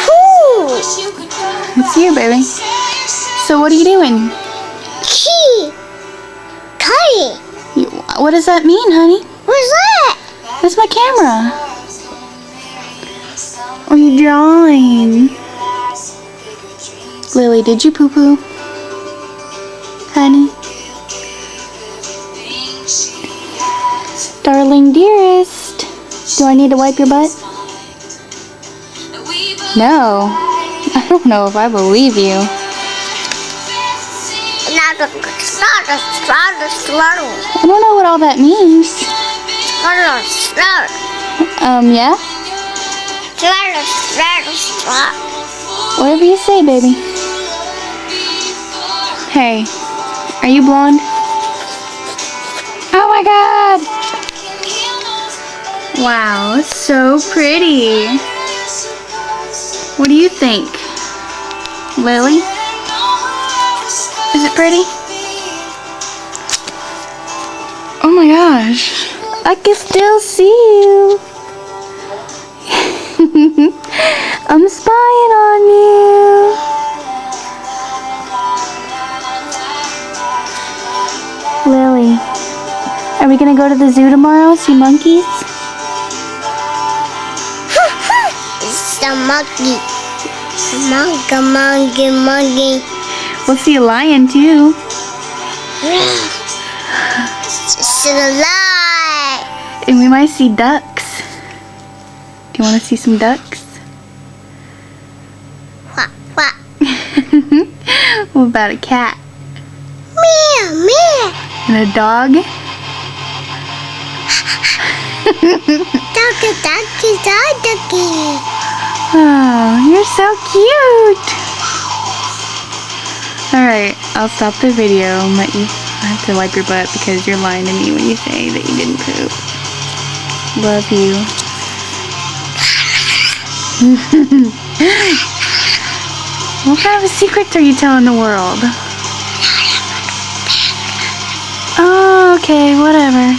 Whoo! It's you, baby. So what are you doing? Cutting. What does that mean, honey? What's that? That's my camera. Are you drawing? Lily, did you poo-poo? Honey? Darling dearest, do I need to wipe your butt? No. I don't know if I believe you. I don't know what all that means. Yeah? Whatever you say, baby. Hey, are you blonde? Oh my god! Wow, it's so pretty. What do you think? Lily? Is it pretty? Oh my gosh. I can still see you. I'm spying on you. Lily, are we gonna go to the zoo tomorrow, see monkeys? It's the monkey. Monkey. We'll see a lion too. It's alive. And we might see ducks. Do you want to see some ducks? What? What about a cat? Meow. And a dog? Ducky. Oh, you're so cute. Alright, I'll stop the video and let you have to wipe your butt because you're lying to me when you say that you didn't poop. Love you. What kind of secrets are you telling the world? Oh, okay, whatever.